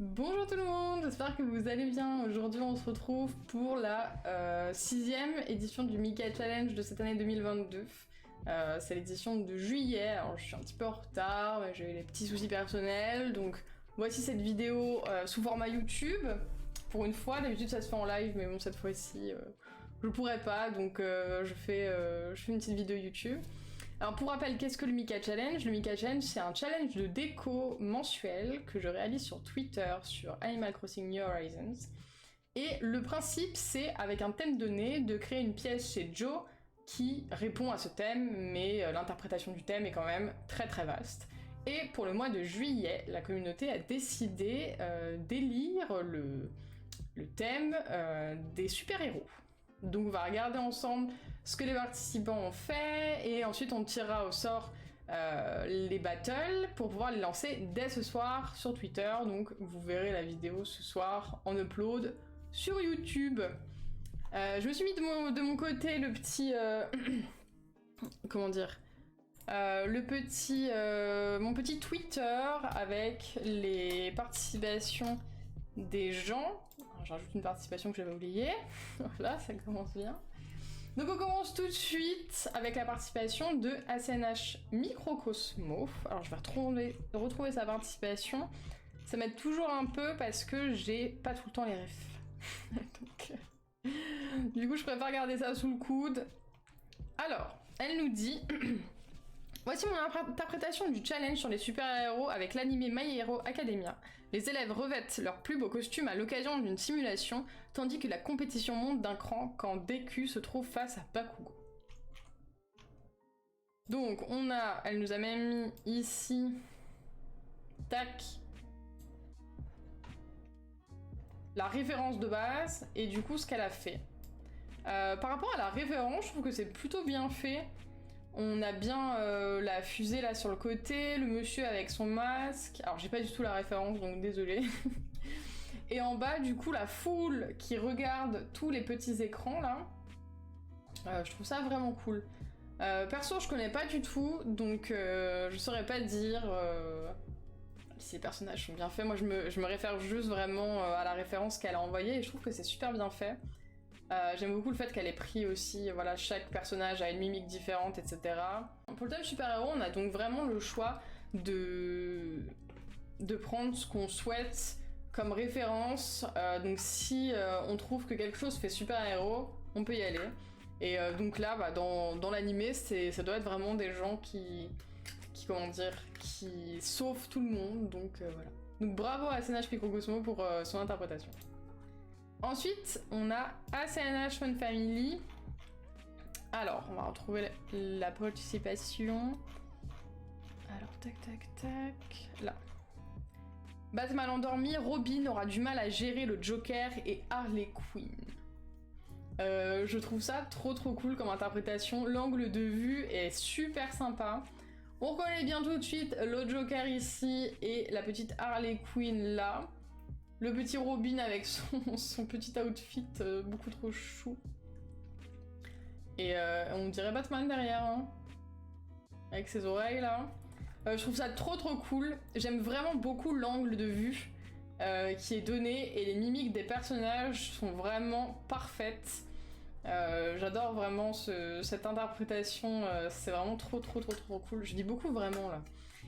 Bonjour tout le monde, j'espère que vous allez bien. Aujourd'hui on se retrouve pour la 6ème édition du Mika Challenge de cette année 2022. C'est l'édition de juillet, alors je suis un petit peu en retard, mais j'ai eu les petits soucis personnels, donc voici cette vidéo sous format YouTube. Pour une fois, d'habitude ça se fait en live, mais bon cette fois-ci je pourrais pas, donc je fais une petite vidéo YouTube. Alors pour rappel, qu'est-ce que le Mika Challenge? Le Mika Challenge, c'est un challenge de déco mensuel que je réalise sur Twitter, sur Animal Crossing New Horizons. Et le principe, c'est, avec un thème donné, de créer une pièce chez Joe qui répond à ce thème, mais l'interprétation du thème est quand même très très vaste. Et pour le mois de juillet, la communauté a décidé d'élire le thème des super-héros. Donc on va regarder ensemble ce que les participants ont fait et ensuite on tirera au sort les battles pour pouvoir les lancer dès ce soir sur Twitter. Donc vous verrez la vidéo ce soir en upload sur YouTube. Je me suis mis de mon côté le petit... comment dire mon petit Twitter avec les participations des gens. J'ajoute une participation que j'avais oubliée. Voilà, ça commence bien. Donc on commence tout de suite avec la participation de ACNH Microcosmo. Alors je vais retrouver sa participation. Ça m'aide toujours un peu parce que j'ai pas tout le temps les refs. Donc, du coup je préfère garder ça sous le coude. Alors, elle nous dit... Voici mon interprétation du challenge sur les super-héros avec l'anime My Hero Academia. Les élèves revêtent leurs plus beaux costumes à l'occasion d'une simulation, tandis que la compétition monte d'un cran quand Deku se trouve face à Bakugo. Donc elle nous a même mis ici, tac, la référence de base et du coup ce qu'elle a fait. Par rapport à la référence, je trouve que c'est plutôt bien fait. On a bien la fusée là sur le côté, le monsieur avec son masque. Alors j'ai pas du tout la référence donc désolé. Et en bas du coup la foule qui regarde tous les petits écrans là. Je trouve ça vraiment cool. Perso je connais pas du tout donc je saurais pas dire si les personnages sont bien faits. Moi je me réfère juste vraiment à la référence qu'elle a envoyée et je trouve que c'est super bien fait. J'aime beaucoup le fait qu'elle ait pris aussi, voilà, chaque personnage a une mimique différente, etc. Pour le thème super-héros, on a donc vraiment le choix de prendre ce qu'on souhaite comme référence. Donc si on trouve que quelque chose fait super-héros, on peut y aller. Et donc là, bah, dans l'animé, ça doit être vraiment des gens qui sauvent tout le monde. Donc voilà. Donc bravo à ACNH Microcosmo pour son interprétation. Ensuite, on a ACNH Fun Family. Alors, on va retrouver la participation. Alors, tac, tac, tac. Là. Batman endormi, Robin aura du mal à gérer le Joker et Harley Quinn. Je trouve ça trop cool comme interprétation. L'angle de vue est super sympa. On reconnaît bien tout de suite le Joker ici et la petite Harley Quinn là. Le petit Robin avec son petit outfit beaucoup trop chou. Et on dirait Batman derrière, hein. Avec ses oreilles là. Je trouve ça trop cool. J'aime vraiment beaucoup l'angle de vue qui est donné et les mimiques des personnages sont vraiment parfaites. J'adore vraiment cette interprétation, c'est vraiment trop cool. Je dis beaucoup vraiment là.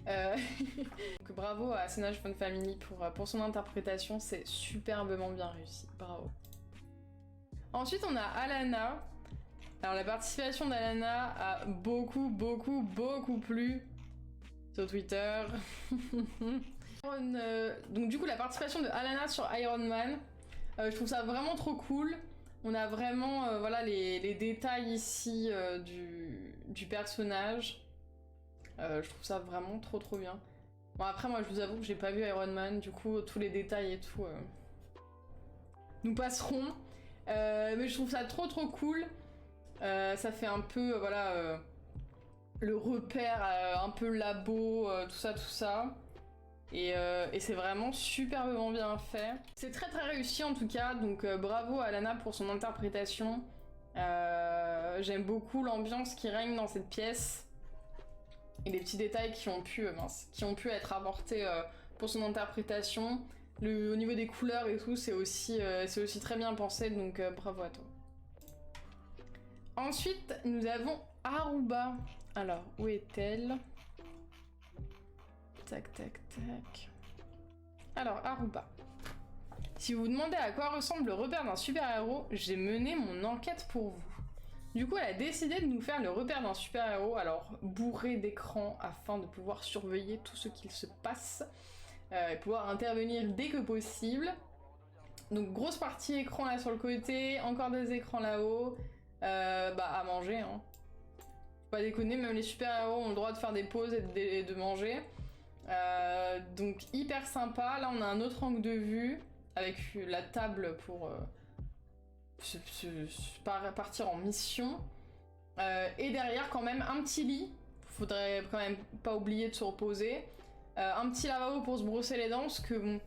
Donc, bravo à ACNH Fun Family pour son interprétation, c'est superbement bien réussi, bravo. Ensuite on a Alana. Alors la participation d'Alana a beaucoup plu sur Twitter. Donc du coup la participation de Alana sur Iron Man, je trouve ça vraiment trop cool. On a vraiment voilà, les détails ici du personnage. Je trouve ça vraiment trop bien. Bon après moi je vous avoue que j'ai pas vu Iron Man, du coup tous les détails et tout nous passerons. Mais je trouve ça trop cool. Ça fait un peu voilà le repère un peu labo, tout ça. Et c'est vraiment superbement bien fait. C'est très réussi en tout cas, donc bravo à Lana pour son interprétation. J'aime beaucoup l'ambiance qui règne dans cette pièce. Et les petits détails qui ont pu être apportés pour son interprétation. Au niveau des couleurs et tout, c'est aussi très bien pensé, donc bravo à toi. Ensuite, nous avons Aruba. Alors, où est-elle? Tac, tac, tac. Alors, Aruba. Si vous vous demandez à quoi ressemble le repère d'un super-héros, j'ai mené mon enquête pour vous. Du coup, elle a décidé de nous faire le repère d'un super-héros, alors bourré d'écran afin de pouvoir surveiller tout ce qu'il se passe et pouvoir intervenir dès que possible. Donc, grosse partie écran là sur le côté, encore des écrans là-haut. À manger, hein. Faut pas déconner, même les super-héros ont le droit de faire des pauses et de manger. Donc, hyper sympa. Là, on a un autre angle de vue avec la table pour partir en mission. Et derrière, quand même, un petit lit. Faudrait quand même pas oublier de se reposer. Un petit lavabo pour se brosser les dents, parce que bon,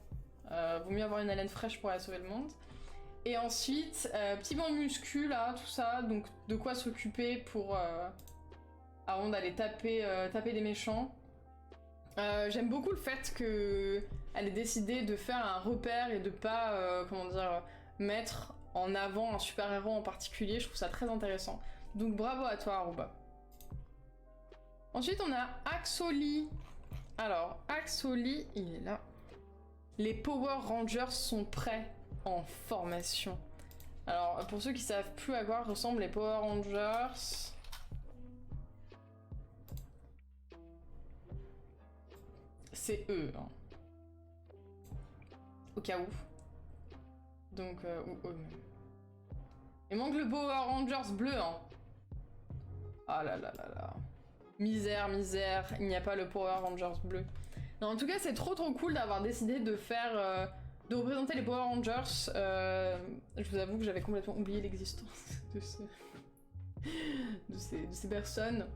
vaut mieux avoir une haleine fraîche pour aller sauver le monde. Et ensuite, petit banc muscu là, tout ça, donc de quoi s'occuper pour avant d'aller taper des méchants. J'aime beaucoup le fait qu'elle ait décidé de faire un repère et de pas, mettre en avant un super-héros en particulier. Je trouve ça très intéressant. Donc bravo à toi, Aruba. Ensuite, on a Axoli. Alors, Axoli, il est là. Les Power Rangers sont prêts en formation. Alors, pour ceux qui savent plus à quoi ressemblent les Power Rangers... C'est eux, hein. Au cas où. Donc, ou eux même. Il manque le Power Rangers bleu, hein. Ah là là là là. Misère, misère, il n'y a pas le Power Rangers bleu. Non, en tout cas, c'est trop cool d'avoir décidé de faire... de représenter les Power Rangers. Je vous avoue que j'avais complètement oublié l'existence de ces personnes.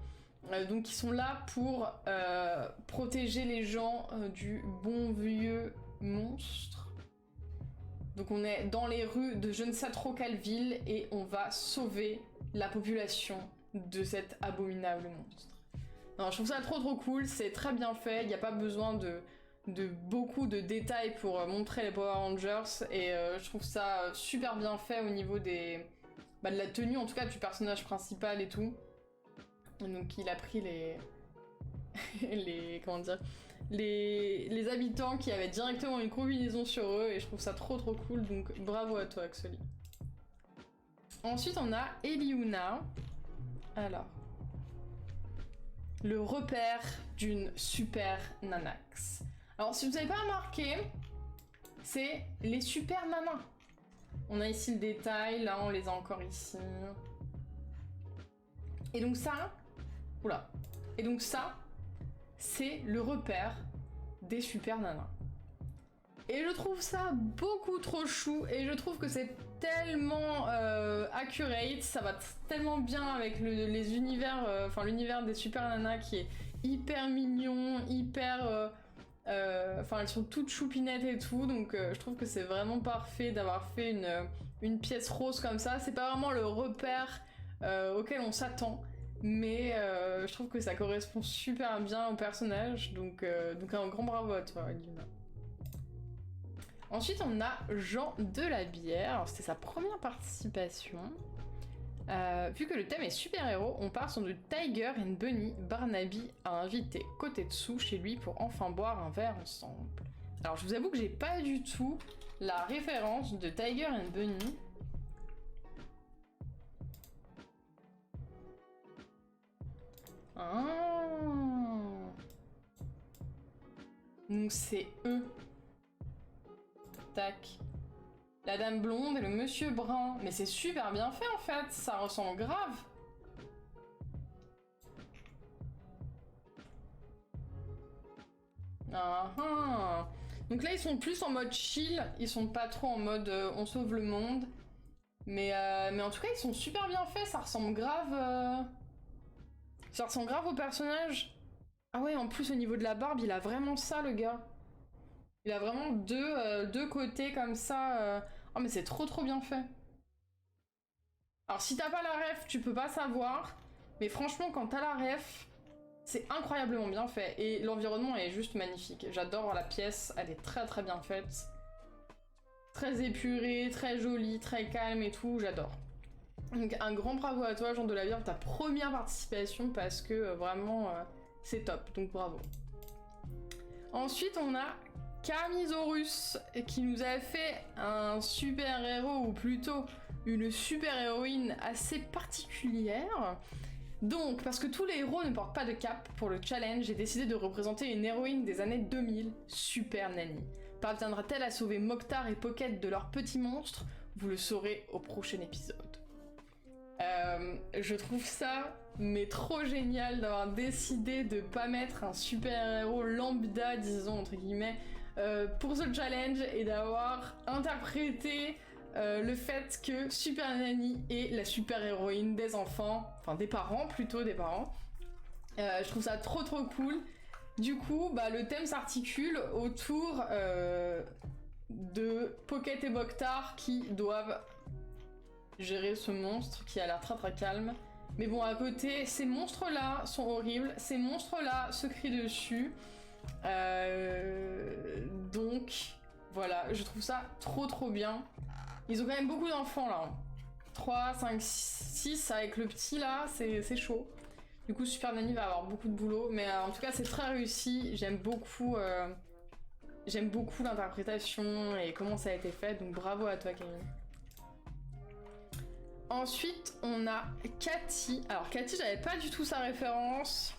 Donc ils sont là pour protéger les gens du bon vieux monstre. Donc on est dans les rues de je ne sais trop quelle ville et on va sauver la population de cet abominable monstre. Non, je trouve ça trop cool, c'est très bien fait, il n'y a pas besoin de beaucoup de détails pour montrer les Power Rangers et je trouve ça super bien fait au niveau de la tenue en tout cas du personnage principal et tout. Donc il a pris les habitants qui avaient directement une combinaison sur eux et je trouve ça trop cool, donc bravo à toi Axoli. Ensuite on a Eliuna. Alors, le repère d'une super nanax. Alors si vous n'avez pas remarqué, c'est les super nanas. On a ici le détail, là on les a encore ici. Et donc ça, oula. Et donc ça, c'est le repère des super nanas. Et je trouve ça beaucoup trop chou et je trouve que c'est tellement accurate, ça va tellement bien avec les univers, l'univers des super nanas qui est hyper mignon, hyper... elles sont toutes choupinettes et tout, donc je trouve que c'est vraiment parfait d'avoir fait une pièce rose comme ça. C'est pas vraiment le repère auquel on s'attend, mais je trouve que ça correspond super bien au personnage, donc un grand bravo à toi, Eliuna. Ensuite, on a Jean Delabière. C'était sa première participation. Vu que le thème est super-héros, on part sur du Tiger and Bunny. Barnaby a invité Kotetsu chez lui pour enfin boire un verre ensemble. Alors, je vous avoue que j'ai pas du tout la référence de Tiger and Bunny. Ah. Donc c'est eux. Tac. La dame blonde et le monsieur brun. Mais c'est super bien fait en fait, ça ressemble grave. Ah, ah. Donc là ils sont plus en mode chill, ils sont pas trop en mode on sauve le monde. Mais en tout cas ils sont super bien faits, ça ressemble grave... Ça ressemble grave au personnage. Ah ouais, en plus au niveau de la barbe, il a vraiment ça le gars. Il a vraiment deux côtés comme ça. Oh mais c'est trop bien fait. Alors si t'as pas la ref, tu peux pas savoir. Mais franchement, quand t'as la ref, c'est incroyablement bien fait. Et l'environnement est juste magnifique. J'adore la pièce, elle est très bien faite. très épuré, très joli, très calme et tout, j'adore. Donc un grand bravo à toi Jean de la Bière pour ta première participation parce que vraiment c'est top, donc bravo. Ensuite on a Camisaurus qui nous a fait un super héros ou plutôt une super héroïne assez particulière. Donc parce que tous les héros ne portent pas de cape pour le challenge, j'ai décidé de représenter une héroïne des années 2000, Super Nanny. Parviendra-t-elle à sauver Mokhtar et Pocket de leurs petits monstres? Vous le saurez au prochain épisode. Je trouve ça mais trop génial d'avoir décidé de pas mettre un super-héros lambda, disons entre guillemets, pour ce challenge et d'avoir interprété le fait que Super Nanny est la super-héroïne des enfants, enfin des parents plutôt, des parents. Je trouve ça trop cool. Du coup, bah, le thème s'articule autour de Pocket et Mokhtar qui doivent gérer ce monstre qui a l'air très calme. Mais bon, à côté, ces monstres-là sont horribles, ces monstres-là se crient dessus. Donc, voilà, je trouve ça trop bien. Ils ont quand même beaucoup d'enfants là. 3, 5, 6 avec le petit là, c'est chaud. Du coup, Super Nanny va avoir beaucoup de boulot. Mais en tout cas, c'est très réussi. J'aime beaucoup l'interprétation et comment ça a été fait. Donc bravo à toi, Camille. Ensuite, on a Cathy. Alors, Cathy, j'avais pas du tout sa référence.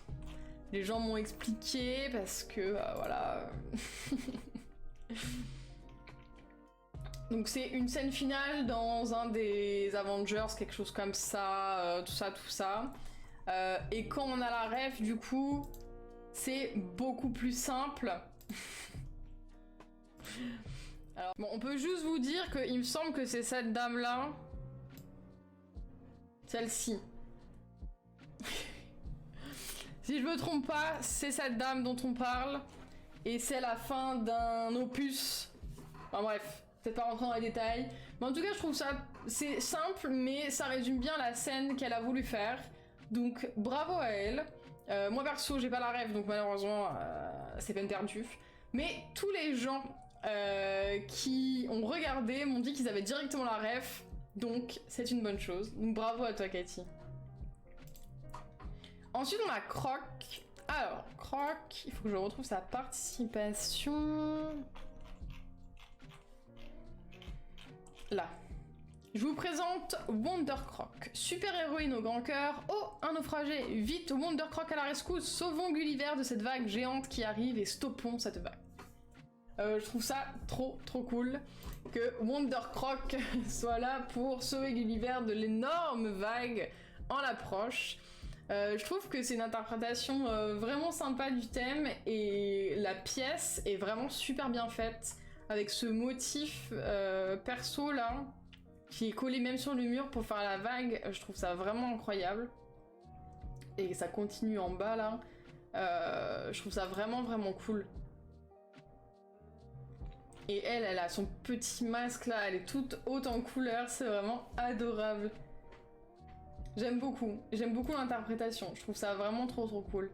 Les gens m'ont expliqué parce que, voilà. Donc, c'est une scène finale dans un des Avengers, quelque chose comme ça, tout ça. Et quand on a la ref, du coup, c'est beaucoup plus simple. Alors, bon, on peut juste vous dire qu'il me semble que c'est cette dame-là. Celle-ci. Si je me trompe pas, c'est cette dame dont on parle. Et c'est la fin d'un opus. Enfin bref, peut-être pas rentrer dans les détails. Mais en tout cas, je trouve ça... C'est simple, mais ça résume bien la scène qu'elle a voulu faire. Donc, bravo à elle. Moi, perso, j'ai pas la ref, donc malheureusement, c'est peine perdue. Mais tous les gens qui ont regardé m'ont dit qu'ils avaient directement la ref. Donc, c'est une bonne chose. Donc, bravo à toi, Cathy. Ensuite, on a Croc. Alors, Croc, il faut que je retrouve sa participation. Là. Je vous présente Wonder Croc. Super héroïne au grand cœur. Oh, un naufragé. Vite, Wonder Croc à la rescousse. Sauvons Gulliver de cette vague géante qui arrive et stoppons cette vague. Je trouve ça trop cool que Wonder Croc soit là pour sauver Gulliver de l'énorme vague en approche. Je trouve que c'est une interprétation vraiment sympa du thème et la pièce est vraiment super bien faite avec ce motif perso là qui est collé même sur le mur pour faire la vague. Je trouve ça vraiment incroyable et ça continue en bas là. Je trouve ça vraiment cool. Et elle a son petit masque là, elle est toute haute en couleur, c'est vraiment adorable. J'aime beaucoup l'interprétation, je trouve ça vraiment trop cool.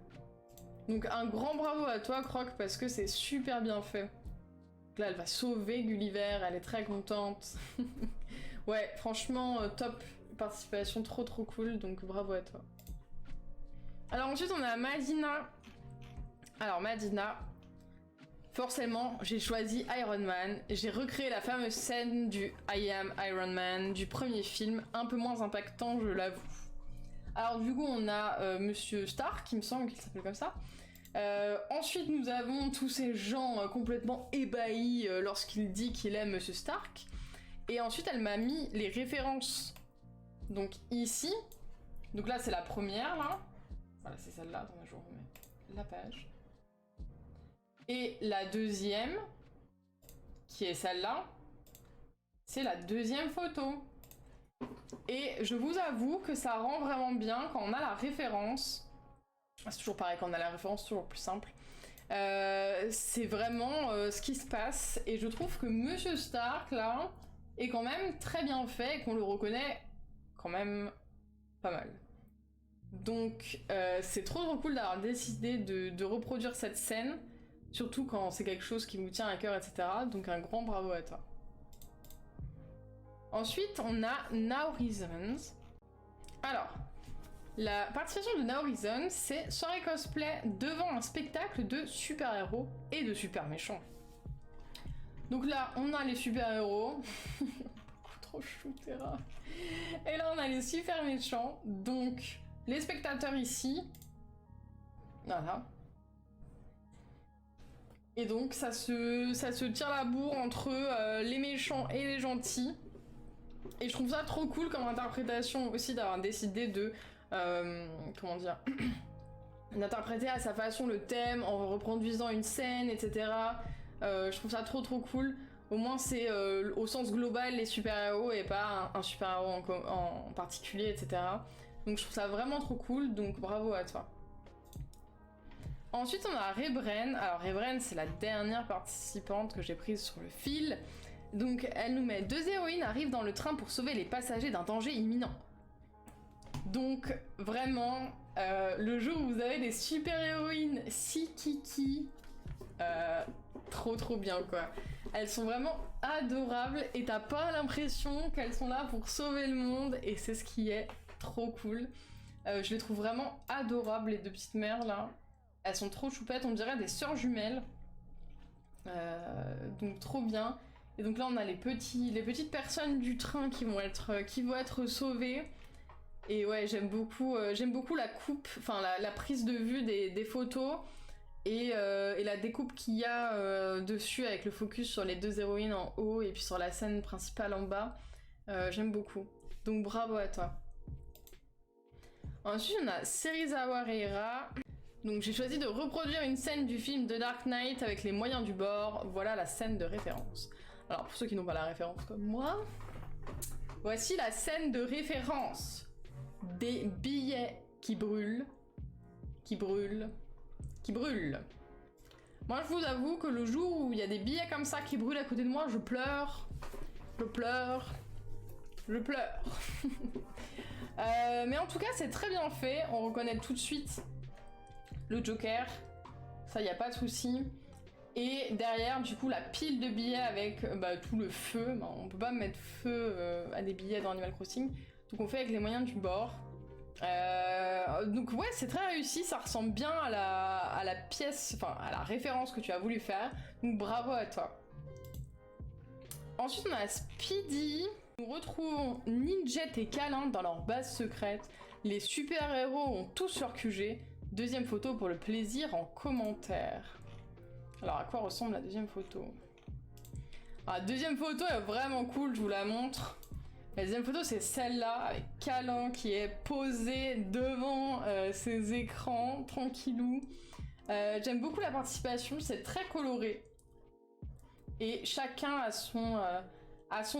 Donc un grand bravo à toi Croc parce que c'est super bien fait. Donc là elle va sauver Gulliver, elle est très contente. Ouais, franchement top, participation trop cool, donc bravo à toi. Alors ensuite on a Madina. Alors Madina... Forcément, j'ai choisi Iron Man. J'ai recréé la fameuse scène du I Am Iron Man du premier film, un peu moins impactant, je l'avoue. Alors du coup, on a Monsieur Stark, il me semble qu'il s'appelle comme ça. Ensuite, nous avons tous ces gens complètement ébahis lorsqu'il dit qu'il aime Monsieur Stark. Et ensuite, elle m'a mis les références. Donc ici, donc là c'est la première là. Voilà, c'est celle-là. Attends, je vous remets la page. Et la deuxième, qui est celle-là, c'est la deuxième photo. Et je vous avoue que ça rend vraiment bien quand on a la référence. C'est toujours pareil, quand on a la référence, c'est toujours plus simple. C'est vraiment ce qui se passe. Et je trouve que Monsieur Stark, là, est quand même très bien fait et qu'on le reconnaît quand même pas mal. Donc, c'est trop cool d'avoir décidé de reproduire cette scène. Surtout quand c'est quelque chose qui vous tient à cœur, etc. Donc un grand bravo à toi. Ensuite, on a Now Reasons. Alors, la participation de Now Reasons, c'est soirée cosplay devant un spectacle de super-héros et de super-méchants. Donc là, on a les super-héros. Beaucoup trop chou, Terra. Et là, on a les super-méchants. Donc, les spectateurs ici. Voilà. Et donc, ça se tire la bourre entre les méchants et les gentils. Et je trouve ça trop cool comme interprétation aussi d'avoir décidé de... comment dire d'interpréter à sa façon le thème en reproduisant une scène, etc. Je trouve ça trop cool. Au moins c'est au sens global les super-héros et pas un super-héros en particulier, etc. Donc je trouve ça vraiment trop cool, donc bravo à toi. Ensuite on a Rebren. Alors Rebren c'est la dernière participante que j'ai prise sur le fil. Donc elle nous met 2 héroïnes arrivent dans le train pour sauver les passagers d'un danger imminent. Donc vraiment, le jour où vous avez des super-héroïnes si kiki, trop bien quoi. Elles sont vraiment adorables et t'as pas l'impression qu'elles sont là pour sauver le monde et c'est ce qui est trop cool. Je les trouve vraiment adorables les 2 petites mères là. Elles sont trop choupettes, on dirait des sœurs jumelles. Donc trop bien. Et donc là on a les petites personnes du train qui vont être sauvées. Et ouais, j'aime beaucoup la coupe, enfin la prise de vue des photos et la découpe qu'il y a dessus avec le focus sur les 2 héroïnes en haut et puis sur la scène principale en bas. J'aime beaucoup. Donc bravo à toi. Ensuite, on a Serizawa Reira. Donc j'ai choisi de reproduire une scène du film The Dark Knight avec les moyens du bord. Voilà la scène de référence. Alors pour ceux qui n'ont pas la référence comme moi, voici la scène de référence. Des billets qui brûlent. Moi je vous avoue que le jour où il y a des billets comme ça qui brûlent à côté de moi, je pleure. Mais en tout cas c'est très bien fait, on reconnaît tout de suite le Joker, ça y a pas de souci. Et derrière du coup la pile de billets avec tout le feu, on peut pas mettre feu à des billets dans Animal Crossing, donc on fait avec les moyens du bord. Donc ouais c'est très réussi, ça ressemble bien à la pièce, enfin à la référence que tu as voulu faire, donc bravo à toi. Ensuite on a Speedy. Nous retrouvons Ninjet et Câlin dans leur base secrète. Les super-héros ont tous leur QG. Deuxième photo pour le plaisir en commentaire. Alors à quoi ressemble la deuxième photo? La deuxième photo est vraiment cool, je vous la montre. La deuxième photo c'est celle-là avec Câlin qui est posé devant ses écrans, tranquillou. J'aime beaucoup la participation, c'est très coloré. Et chacun a son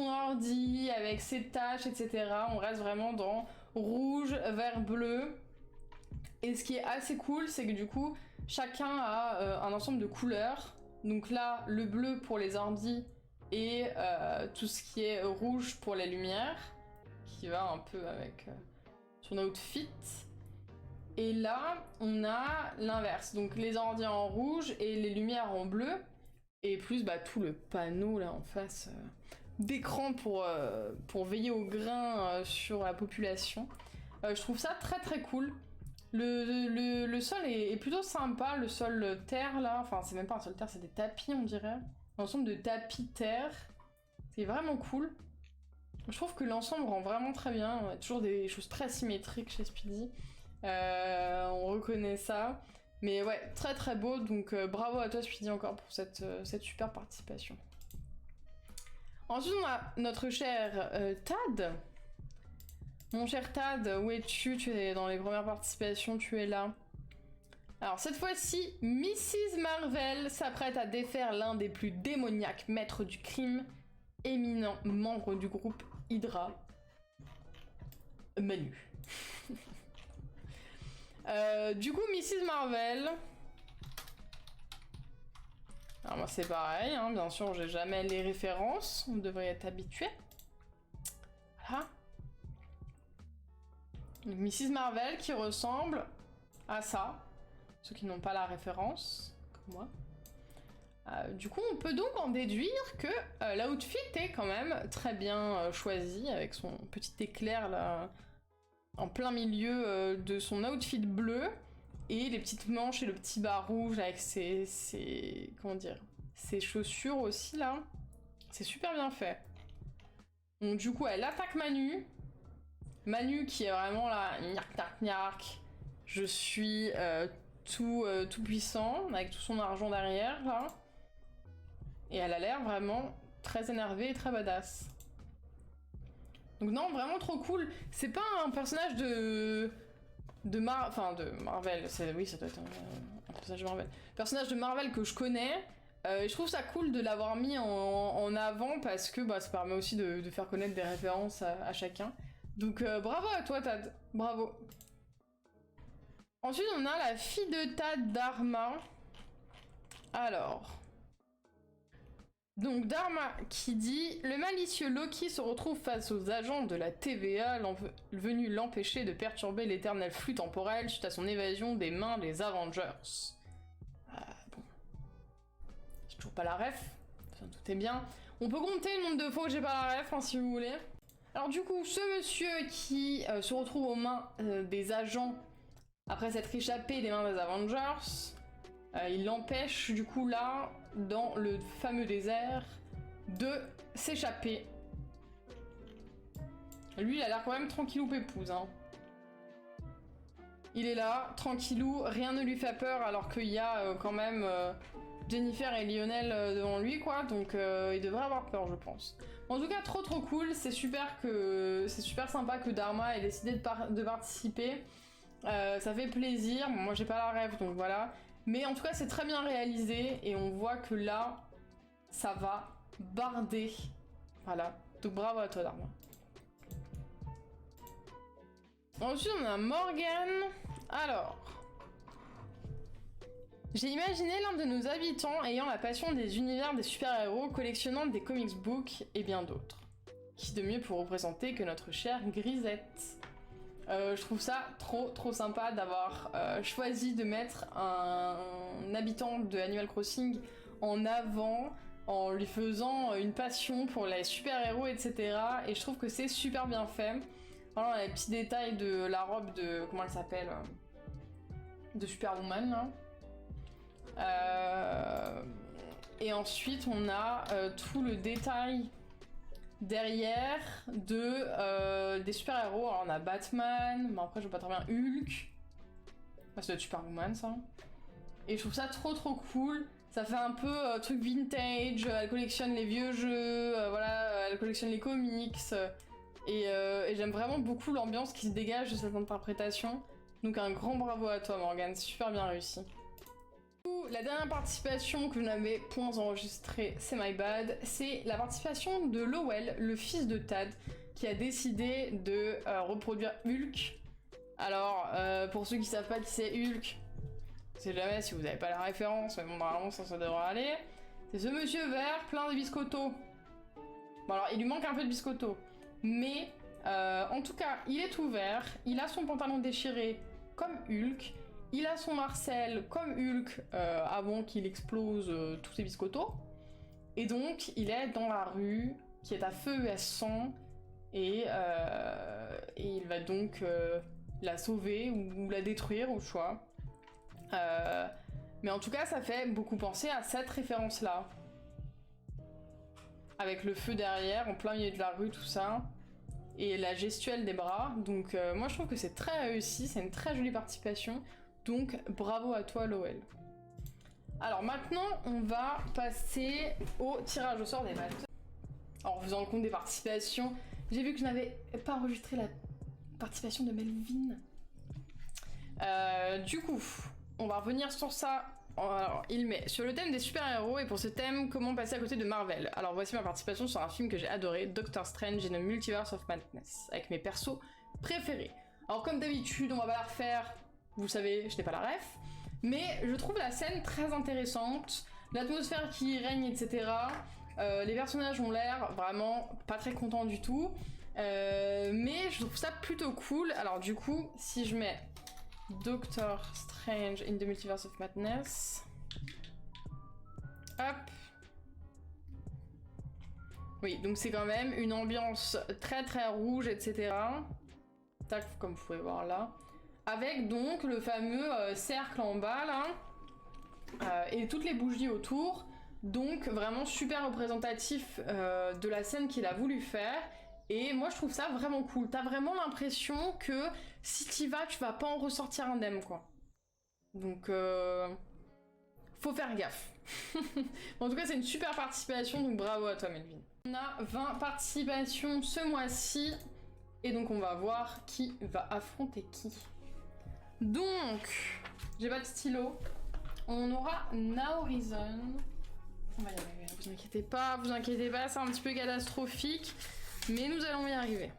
ordi avec ses tâches, etc. On reste vraiment dans rouge, vert, bleu. Et ce qui est assez cool, c'est que du coup, chacun a un ensemble de couleurs. Donc là, le bleu pour les ordis et tout ce qui est rouge pour les lumières, qui va un peu avec son outfit. Et là, on a l'inverse. Donc les ordis en rouge et les lumières en bleu. Et plus tout le panneau là en face d'écran pour veiller au grain sur la population. Je trouve ça très cool. Le sol est plutôt sympa, le sol terre là, enfin c'est même pas un sol terre, c'est des tapis on dirait. Un ensemble de tapis terre, c'est vraiment cool. Je trouve que l'ensemble rend vraiment très bien, on a toujours des choses très symétriques chez Speedy. On reconnaît ça. Mais ouais, très beau, donc bravo à toi Speedy encore pour cette super participation. Ensuite on a notre cher Tad. Mon cher Tad, où es-tu? Tu es dans les premières participations, tu es là. Alors cette fois-ci, Mrs Marvel s'apprête à défaire l'un des plus démoniaques maîtres du crime, éminent membre du groupe Hydra, Manu. Du coup, Mrs Marvel... Alors moi c'est pareil, hein, bien sûr j'ai jamais les références, on devrait être habitué. Voilà. Donc, Mrs Marvel qui ressemble à ça, ceux qui n'ont pas la référence, comme moi. Du coup, on peut donc en déduire que l'outfit est quand même très bien choisi, avec son petit éclair là, en plein milieu de son outfit bleu, et les petites manches et le petit bas rouge avec comment dire, ses chaussures aussi là. C'est super bien fait. Donc du coup, elle attaque Manu. Manu qui est vraiment là, gnac. Je suis tout puissant, avec tout son argent derrière là. Et elle a l'air vraiment très énervée et très badass. Donc non, vraiment trop cool. C'est pas un personnage de Marvel. Oui, ça doit être un personnage de Marvel. Personnage de Marvel que je connais. Et je trouve ça cool de l'avoir mis en avant parce que ça permet aussi de faire connaître des références à chacun. Donc bravo à toi, Tad. Bravo. Ensuite, on a la fille de Tad, Dharma. Alors... Donc Dharma qui dit « Le malicieux Loki se retrouve face aux agents de la TVA venus l'empêcher de perturber l'éternel flux temporel suite à son évasion des mains des Avengers. » Bon. J'ai toujours pas la ref, ça me doutait bien. On peut compter le nombre de fois que j'ai pas la ref, hein, si vous voulez. Alors du coup, ce monsieur qui se retrouve aux mains des agents après s'être échappé des mains des Avengers... il l'empêche du coup là, dans le fameux désert, de s'échapper. Lui il a l'air quand même tranquillou pépouze. Hein. Il est là, tranquillou, rien ne lui fait peur alors qu'il y a quand même Jennifer et Lionel devant lui quoi, donc il devrait avoir peur je pense. En tout cas trop cool, c'est super sympa que Dharma ait décidé de participer. Ça fait plaisir, bon, moi j'ai pas la rêve donc voilà. Mais en tout cas, c'est très bien réalisé et on voit que là, ça va barder. Voilà. Donc bravo à toi, Dharma. Ensuite, on a Morgan. Alors. J'ai imaginé l'un de nos habitants ayant la passion des univers des super-héros, collectionnant des comics books et bien d'autres. Qui de mieux pour représenter que notre chère Grisette. Je trouve ça trop sympa d'avoir choisi de mettre un habitant de Animal Crossing en avant en lui faisant une passion pour les super-héros, etc. Et je trouve que c'est super bien fait. Voilà, les petits détails de la robe de... comment elle s'appelle de Superwoman, là. Et ensuite, on a tout le détail... derrière des super-héros. Alors on a Batman, mais après je vois pas très bien Hulk. Ça doit être Superwoman ça. Et je trouve ça trop cool. Ça fait un peu truc vintage, elle collectionne les vieux jeux, voilà, elle collectionne les comics. Et j'aime vraiment beaucoup l'ambiance qui se dégage de cette interprétation. Donc un grand bravo à toi Morgane, c'est super bien réussi. La dernière participation que je n'avais point enregistrée, c'est my bad, c'est la participation de Lowell, le fils de Tad, qui a décidé de reproduire Hulk. Alors, pour ceux qui savent pas qui c'est Hulk, c'est jamais si vous n'avez pas la référence, mais bon, normalement ça devrait aller. C'est ce monsieur vert plein de biscottos. Bon alors, il lui manque un peu de biscottos, mais en tout cas, il est tout vert, il a son pantalon déchiré comme Hulk. Il a son Marcel comme Hulk avant qu'il explose tous ses biscottos. Et donc, il est dans la rue qui est à feu et à sang. Et il va donc la sauver ou la détruire au choix. Mais en tout cas, ça fait beaucoup penser à cette référence-là. Avec le feu derrière, en plein milieu de la rue, tout ça. Et la gestuelle des bras. Donc moi, je trouve que c'est très réussi. C'est une très jolie participation. Donc, bravo à toi, Lowell. Alors maintenant, on va passer au tirage au sort des maths. En faisant le compte des participations, j'ai vu que je n'avais pas enregistré la participation de Melvin. Du coup, on va revenir sur ça. Alors, il met sur le thème des super-héros, et pour ce thème, comment passer à côté de Marvel. Alors voici ma participation sur un film que j'ai adoré, Doctor Strange in the Multiverse of Madness, avec mes persos préférés. Alors comme d'habitude, on va pas la refaire. Vous savez, je n'ai pas la ref, mais je trouve la scène très intéressante, l'atmosphère qui y règne, etc. Les personnages ont l'air vraiment pas très contents du tout, mais je trouve ça plutôt cool. Alors du coup, si je mets Doctor Strange in the Multiverse of Madness, Hop. Oui, donc c'est quand même une ambiance très très rouge, etc. Tac, comme vous pouvez voir là. Avec donc le fameux cercle en bas là. Et toutes les bougies autour. Donc vraiment super représentatif de la scène qu'il a voulu faire. Et moi je trouve ça vraiment cool. T'as vraiment l'impression que si t'y vas, tu vas pas en ressortir indemne quoi. Donc faut faire gaffe. En tout cas c'est une super participation, donc bravo à toi Melvin. On a 20 participations ce mois-ci. Et donc on va voir qui va affronter qui. Donc, j'ai pas de stylo. On aura Nahorizon. On va y arriver, vous inquiétez pas, c'est un petit peu catastrophique. Mais nous allons y arriver.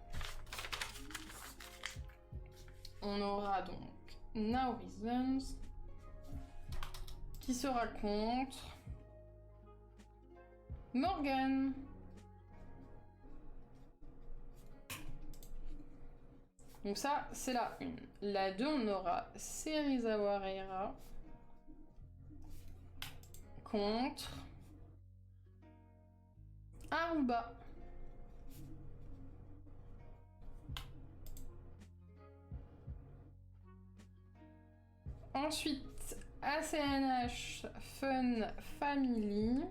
On aura donc Nahorizon qui sera contre Morgan. Donc ça, c'est la 1. La 2, on aura Serizawa Reira contre Aruba. Ensuite, ACNH Fun Family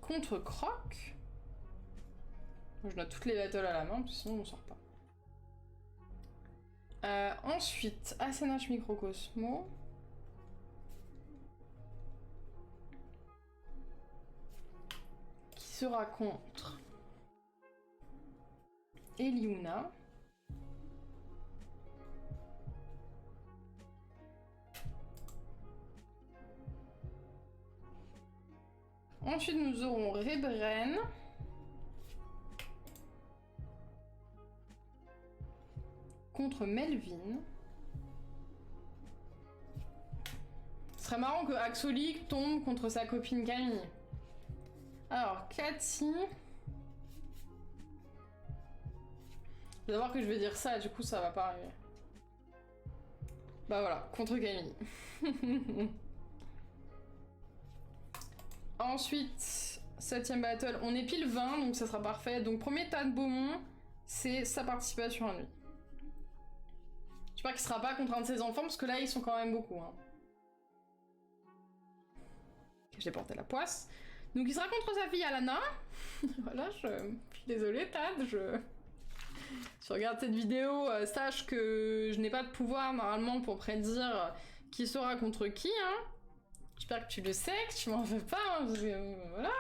contre Croc. Je note toutes les battles à la main, sinon on sort pas. Ensuite, ACNH Microcosmo. Qui sera contre Eliuna. Ensuite, nous aurons Rebren. Contre Melvin. Ce serait marrant que Axolic tombe contre sa copine Camille. Alors, Cathy. Vous allez voir que je vais dire ça, du coup ça va pas arriver. Bah voilà, contre Camille. Ensuite, 7ème battle, on est pile 20, donc ça sera parfait. Donc premier tas de Beaumont, c'est sa participation à lui. J'espère qu'il sera pas contre un de ses enfants, parce que là ils sont quand même beaucoup. Hein. J'ai porté la poisse. Donc il sera contre sa fille Alana. Voilà, je suis désolée Tad, Si tu regardes cette vidéo, sache que je n'ai pas de pouvoir normalement pour prédire qui sera contre qui. Hein. J'espère que tu le sais, que tu m'en veux pas. Hein, parce que, voilà.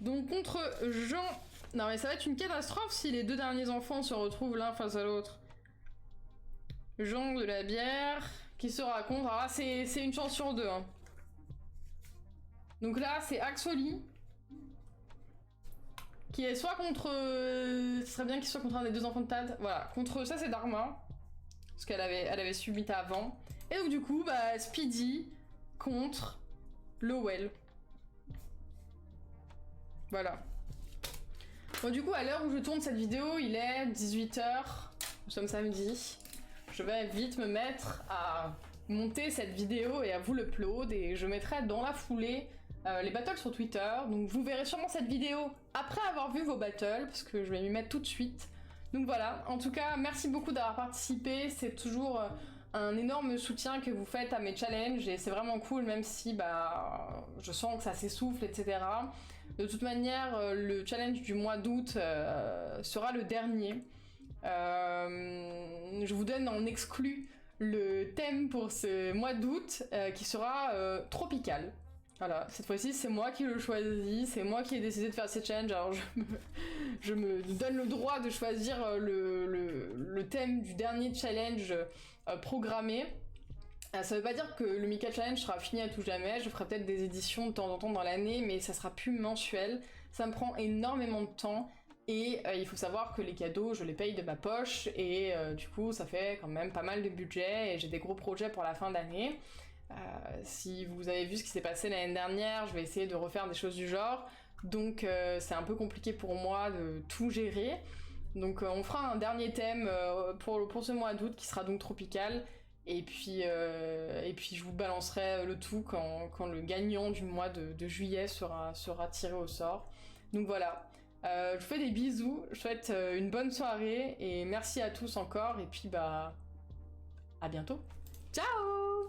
Donc contre Jean... Non mais ça va être une catastrophe si les deux derniers enfants se retrouvent l'un face à l'autre. Jean de la bière qui sera contre... Alors là c'est une chance sur deux. Hein. Donc là c'est Axoli. Qui est soit contre... ce serait bien qu'il soit contre un des deux enfants de Tad. Voilà, contre ça c'est Dharma. Parce qu'elle avait subi avant. Et donc du coup, bah, Speedy contre Lowell. Voilà. Bon du coup, à l'heure où je tourne cette vidéo, il est 18h. Nous sommes samedi. Je vais vite me mettre à monter cette vidéo et à vous l'upload. Et je mettrai dans la foulée... les battles sur Twitter, donc vous verrez sûrement cette vidéo après avoir vu vos battles, parce que je vais m'y mettre tout de suite. Donc voilà, en tout cas, merci beaucoup d'avoir participé, c'est toujours un énorme soutien que vous faites à mes challenges, et c'est vraiment cool, même si bah, je sens que ça s'essouffle, etc. De toute manière, le challenge du mois d'août sera le dernier. Je vous donne en exclu le thème pour ce mois d'août, qui sera tropical. Voilà, cette fois-ci c'est moi qui le choisis, c'est moi qui ai décidé de faire ces challenges, alors je me donne le droit de choisir le thème du dernier challenge programmé. Ça veut pas dire que le Mika Challenge sera fini à tout jamais, je ferai peut-être des éditions de temps en temps dans l'année, mais ça sera plus mensuel, ça me prend énormément de temps, et il faut savoir que les cadeaux je les paye de ma poche, et du coup ça fait quand même pas mal de budget, et j'ai des gros projets pour la fin d'année. Si vous avez vu ce qui s'est passé l'année dernière, je vais essayer de refaire des choses du genre, donc c'est un peu compliqué pour moi de tout gérer. Donc on fera un dernier thème pour ce mois d'août qui sera donc tropical. Et puis je vous balancerai le tout quand le gagnant du mois de juillet sera tiré au sort. Donc voilà, je vous fais des bisous, je vous souhaite une bonne soirée et merci à tous encore et puis bah à bientôt. Ciao!